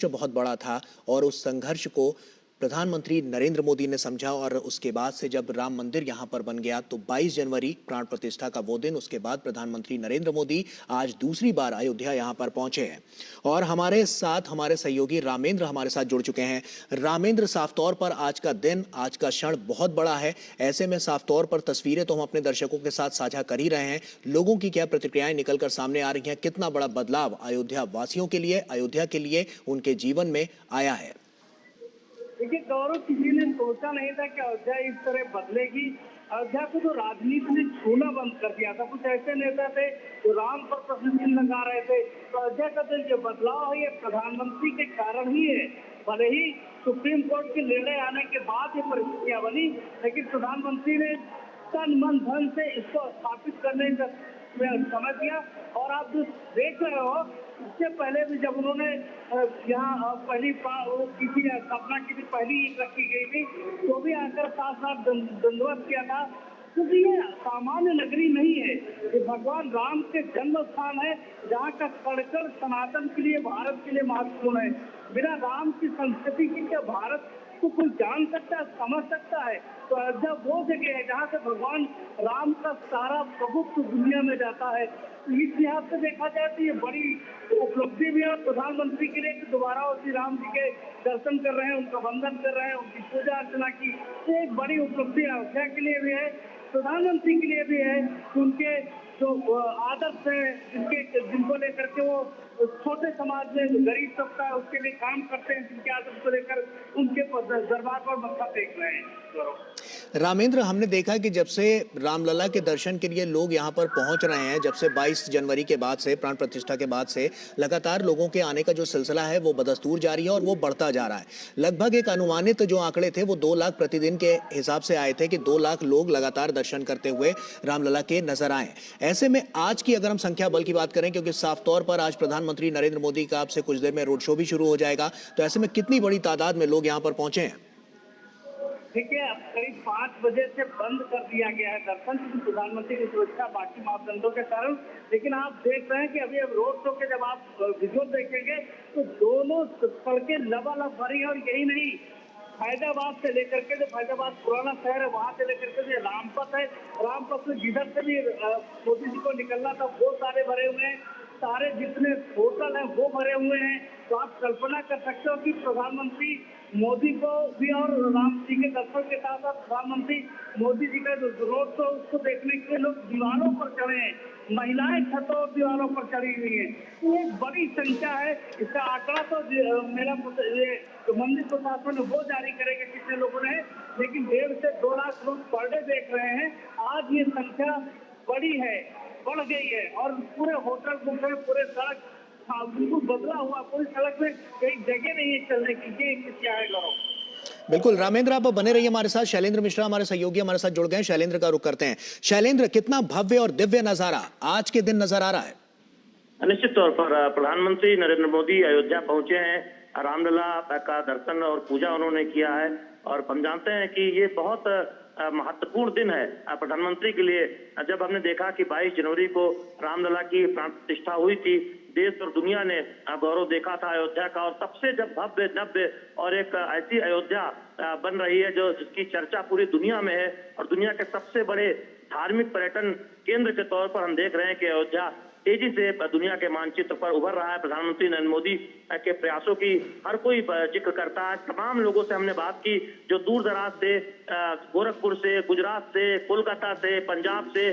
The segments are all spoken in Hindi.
जो बहुत बड़ा था और उस संघर्ष को प्रधानमंत्री नरेंद्र मोदी ने समझा और उसके बाद से जब राम मंदिर यहां पर बन गया तो 22 जनवरी प्राण प्रतिष्ठा का वो दिन, उसके बाद प्रधानमंत्री नरेंद्र मोदी आज दूसरी बार अयोध्या यहां पर पहुंचे हैं। और हमारे साथ हमारे सहयोगी रामेंद्र हमारे साथ जुड़ चुके हैं। रामेंद्र, साफ तौर पर आज का दिन, आज का क्षण बहुत बड़ा है। ऐसे में साफ तौर पर तस्वीरें तो हम अपने दर्शकों के साथ साझा कर ही रहे हैं। लोगों की क्या प्रतिक्रियाएं निकलकर सामने आ रही हैं, कितना बड़ा बदलाव अयोध्या वासियों के लिए, अयोध्या के लिए, उनके जीवन में आया है। देखिए गौरव, किसी ने सोचा नहीं था कि अयोध्या इस तरह बदलेगी। अयोध्या को तो राजनीति ने छूना बंद कर दिया था। कुछ ऐसे नेता थे जो राम पर प्रश्न चिन्ह लगा रहे थे। तो अयोध्या का जो बदलाव है ये प्रधानमंत्री के कारण ही है। भले ही सुप्रीम कोर्ट के निर्णय आने के बाद ये परिस्थितियां बनी, लेकिन प्रधानमंत्री ने तन मन धन से इसको स्थापित करने का समझ दिया। और आप जो देख रहे हो, इससे पहले भी जब उन्होंने यहाँ पहली किसी स्थापना की थी, पहली ईंट रखी गई थी, तो भी आकर साथ साथ दंडवत किया था। क्योंकि ये सामान्य नगरी नहीं है, ये भगवान राम के जन्म स्थान है, जहाँ का कण-कण सनातन के लिए, भारत के लिए महत्वपूर्ण है। बिना राम की संस्कृति की क्या भारत को कोई जान सकता है, समझ सकता है? तो अयोध्या वो जगह है जहाँ से भगवान राम का सारा प्रभुत्व दुनिया में जाता है। तो इस लिहाज से देखा जाए तो ये बड़ी उपलब्धि भी है प्रधानमंत्री के लिए कि दोबारा श्री राम जी के दर्शन कर रहे हैं, उनका वंदन कर रहे हैं, उनकी पूजा अर्चना की। तो एक बड़ी उपलब्धि अयोध्या के लिए भी है, प्रधानमंत्री के लिए भी है। उनके जो आदर्श है, जिनको लेकर के वो छोटे समाज में जो गरीब तबका है उसके लिए काम करते हैं, जिनके आदर्श को लेकर उनके दरबार पर मत्था टेक रहे हैं। रामेंद्र, हमने देखा कि जब से रामलला के दर्शन के लिए लोग यहाँ पर पहुंच रहे हैं, जब से 22 जनवरी के बाद से, प्राण प्रतिष्ठा के बाद से लगातार लोगों के आने का जो सिलसिला है वो बदस्तूर जारी है और वो बढ़ता जा रहा है। लगभग एक अनुमानित जो आंकड़े थे वो 2 लाख प्रतिदिन के हिसाब से आए थे कि 2 लाख लोग लगातार दर्शन करते हुए रामलला के नजर आए। ऐसे में आज की अगर हम संख्या बल की बात करें, क्योंकि साफ तौर पर आज प्रधानमंत्री नरेंद्र मोदी का आपसे कुछ देर में रोड शो भी शुरू हो जाएगा, तो ऐसे में कितनी बड़ी तादाद में लोग यहाँ पर पहुंचे हैं? देखिए, अब करीब 5 बजे से बंद कर दिया गया है दर्शन, क्योंकि प्रधानमंत्री की सुरक्षा बाकी मापदंडों के कारण। लेकिन आप देख रहे हैं कि अभी अब रोड शो के जब आप विजुअल देखेंगे तो दोनों सड़कें लबालब भरी है। और यही नहीं, फैजाबाद से लेकर के, जो फैजाबाद पुराना शहर है, वहां से लेकर के जो रामपथ है, रामपथ में जिधर से भी मोदी जी को निकलना था वो सारे भरे हुए हैं। सारे जितने होटल हैं वो भरे हुए हैं। तो आप कल्पना कर सकते हो कि प्रधानमंत्री मोदी को भी और राम जी के दर्शन के साथ साथ प्रधानमंत्री मोदी जी का जो रोड शो उसको देखने के लिए लोग दीवारों पर चढ़े हैं। महिलाएं छतों और दीवारों पर चढ़ी हुई हैं। तो एक बड़ी संख्या है। इसका आंकड़ा तो मेरा मंदिर प्रशासन वो जारी करेगा कितने लोगों ने, लेकिन 1.5 से 2 लाख लोग पर डे देख रहे हैं। आज ये संख्या बड़ी है, बढ़ गई है। और पूरे होटल बुक है, पूरे सड़क बिल्कुल बदला हुआ, पूरी सड़क में कई जगह नहीं है चलने की। ये क्या है गौरव? बिल्कुल रामेंद्र, आप बने रहिए हमारे साथ। शैलेंद्र मिश्रा हमारे सहयोगी हमारे साथ जुड़ गए हैं, शैलेंद्र का रुख करते हैं। शैलेंद्र, कितना भव्य और दिव्य नजारा आज के दिन नजर आ रहा है? निश्चित तौर पर प्रधानमंत्री नरेंद्र मोदी अयोध्या पहुंचे हैं। रामलला का दर्शन और पूजा उन्होंने किया है। और हम जानते हैं कि ये बहुत महत्वपूर्ण दिन है प्रधानमंत्री के लिए। जब हमने देखा कि 22 जनवरी को रामलला की प्राण प्रतिष्ठा हुई थी, देश और दुनिया ने गौरव देखा था अयोध्या का। और तब से जब भव्य नव्य और एक ऐसी अयोध्या बन रही है जो जिसकी चर्चा पूरी दुनिया में है और दुनिया के सबसे बड़े धार्मिक पर्यटन केंद्र के तौर पर हम देख रहे हैं कि अयोध्या तेजी से दुनिया के मानचित्र पर उभर रहा है। प्रधानमंत्री नरेंद्र मोदी के प्रयासों की हर कोई जिक्र करता है। तमाम लोगों से हमने बात की जो दूर दराज से, गोरखपुर से, गुजरात से, कोलकाता से, पंजाब से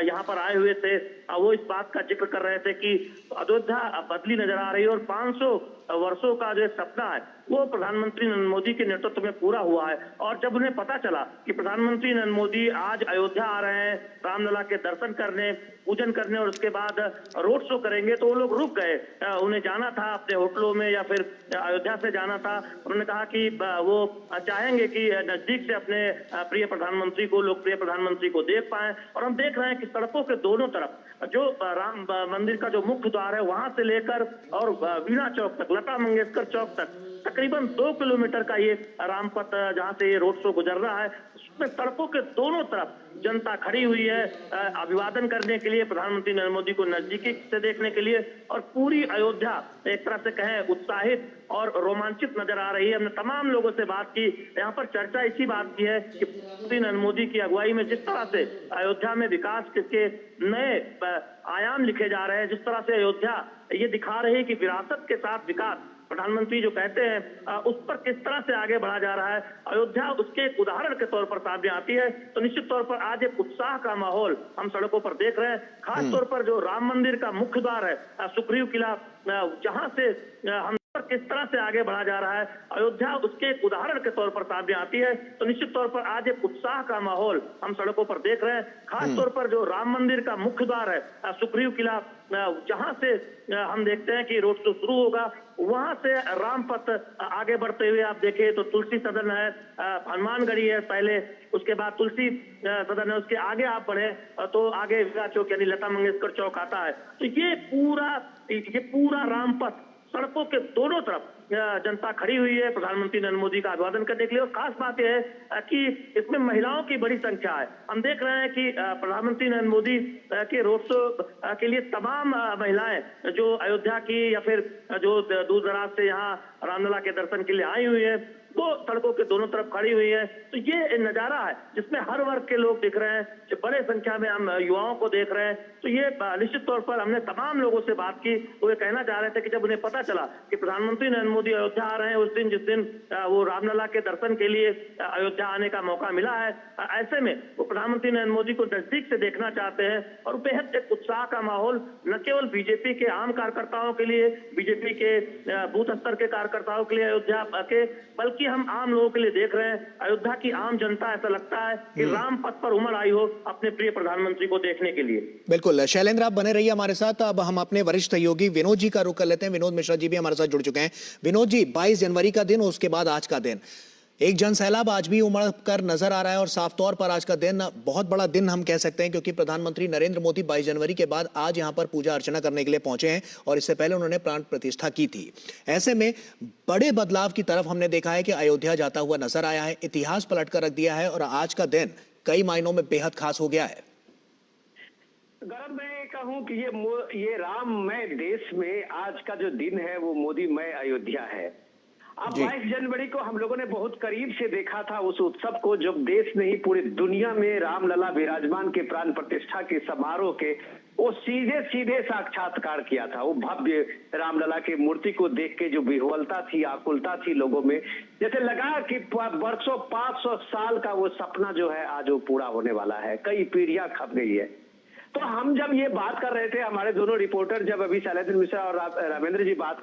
यहाँ पर आए हुए थे। वो इस बात का जिक्र कर रहे थे कि अयोध्या बदली नजर आ रही है और 500 वर्षों का जो सपना है वो प्रधानमंत्री नरेंद्र मोदी के नेतृत्व में पूरा हुआ है। और जब उन्हें पता चला कि प्रधानमंत्री नरेंद्र मोदी आज अयोध्या आ रहे हैं रामलला के दर्शन करने, पूजन करने और उसके बाद रोड शो करेंगे, तो वो लोग रुक गए। उन्हें जाना था अपने होटलों में या फिर अयोध्या से जाना था। उन्होंने कहा कि वो चाहेंगे कि नजदीक से अपने प्रिय प्रधानमंत्री को, लोकप्रिय प्रधानमंत्री को देख पाए। और हम देख रहे हैं कि सड़कों के दोनों तरफ जो राम मंदिर का जो मुख्य द्वार है वहां से लेकर और वीणा चौक तक, लता मंगेशकर चौक तक तकरीबन 2 किलोमीटर का ये रामपथ जहां से ये रोड शो गुजर रहा है, उसमें सड़कों के दोनों तरफ जनता खड़ी हुई है अभिवादन करने के लिए, प्रधानमंत्री नरेंद्र मोदी को नजदीकी से देखने के लिए। और पूरी अयोध्या एक तरह से कहें उत्साहित और रोमांचित नजर आ रही है। हमने तमाम लोगों से बात की, यहाँ पर चर्चा इसी बात की है कि प्रधानमंत्री नरेंद्र मोदी की अगुवाई में जिस तरह से अयोध्या में विकास के नए आयाम लिखे जा रहे हैं, जिस तरह से अयोध्या ये दिखा रही है कि विरासत के साथ विकास प्रधानमंत्री जो कहते हैं उस पर किस तरह से आगे बढ़ा जा रहा है, अयोध्या उसके एक उदाहरण के तौर पर सामने आती है। तो निश्चित तौर पर आज एक उत्साह का माहौल हम सड़कों पर देख रहे हैं। खास तौर पर जो राम मंदिर का मुख्य द्वार है सुग्रीव किला, जहां से हम पर किस तरह से आगे बढ़ा जा रहा है, अयोध्या उसके एक उदाहरण के तौर पर सामने आती है। तो निश्चित तौर पर आज एक उत्साह का माहौल हम सड़कों पर देख रहे हैं। खास तौर पर जो राम मंदिर का मुख्य द्वार है सुग्रीव किला, जहां से हम देखते हैं कि रोड शो शुरू होगा, वहां से रामपथ आगे बढ़ते हुए आप देखें तो तुलसी सदन है, हनुमानगढ़ी है पहले, उसके बाद तुलसी सदन है, उसके आगे आप बढ़े तो आगे विवाह चौक यानी लता मंगेशकर चौक आता है। तो ये पूरा रामपथ सड़कों के दोनों तरफ जनता खड़ी हुई है प्रधानमंत्री नरेंद्र मोदी का अभिवादन करने के लिए। और खास बात यह है कि इसमें महिलाओं की बड़ी संख्या है। हम देख रहे हैं कि प्रधानमंत्री नरेंद्र मोदी के रोड शो के लिए तमाम महिलाएं जो अयोध्या की या फिर जो दूर दराज से यहाँ रामलला के दर्शन के लिए आई हुई है, वो सड़कों के दोनों तरफ खड़ी हुई है। तो ये नजारा है जिसमें हर वर्ग के लोग दिख रहे हैं, जो बड़े संख्या में हम युवाओं को देख रहे हैं। तो ये निश्चित तौर पर हमने तमाम लोगों से बात की, वो ये कहना चाह रहे थे कि जब उन्हें पता चला कि प्रधानमंत्री नरेंद्र मोदी अयोध्या आ रहे हैं उस दिन जिस दिन वो रामलला के दर्शन के लिए अयोध्या आने का मौका मिला है, ऐसे में वो प्रधानमंत्री नरेंद्र मोदी को नजदीक से देखना चाहते हैं। और बेहद एक उत्साह का माहौल न केवल बीजेपी के आम कार्यकर्ताओं के लिए, बीजेपी के बूथ स्तर के कार्यकर्ताओं के लिए अयोध्या के, बल्कि हम आम लोगों के लिए देख रहे हैं। अयोध्या की आम जनता ऐसा लगता है कि राम पथ पर उमड़ आई हो अपने प्रिय प्रधानमंत्री को देखने के लिए। बिल्कुल शैलेंद्र, आप बने रहिए हमारे साथ। अब हम अपने वरिष्ठ सहयोगी विनोद जी का रुख कर लेते हैं। विनोद मिश्रा जी भी हमारे साथ जुड़ चुके हैं। विनोद जी, 22 जनवरी का दिन और उसके बाद आज का दिन, एक जन सैलाब आज भी उमड़ कर नजर आ रहा है और साफ तौर पर आज का दिन बहुत बड़ा दिन हम कह सकते हैं, क्योंकि प्रधानमंत्री नरेंद्र मोदी 22 जनवरी के बाद आज यहां पर पूजा अर्चना करने के लिए पहुंचे हैं और इससे पहले उन्होंने प्राण प्रतिष्ठा की थी। ऐसे में बड़े बदलाव की तरफ हमने देखा है कि अयोध्या जाता हुआ नजर आया है, इतिहास पलट कर रख दिया है और आज का दिन कई मायनों में बेहद खास हो गया है। गौरव, मैं कहूं कि ये राममय देश में आज का जो दिन है वो मोदीमय अयोध्या है। अब 22 जनवरी को हम लोगों ने बहुत करीब से देखा था उस उत्सव को, जब देश नहीं पूरी दुनिया में रामलला विराजमान के प्राण प्रतिष्ठा के समारोह के वो सीधे साक्षात्कार किया था। वो भव्य रामलला की मूर्ति को देख के जो विह्वलता थी, आकुलता थी लोगों में, जैसे लगा कि वर्षों 500 साल का वो सपना जो है आज वो पूरा होने वाला है। कई पीढ़ियां खप गई है। तो हम जब ये बात कर रहे थे, हमारे दोनों रिपोर्टर जब अभी शैलेंद्र मिश्रा और रामेंद्र जी बात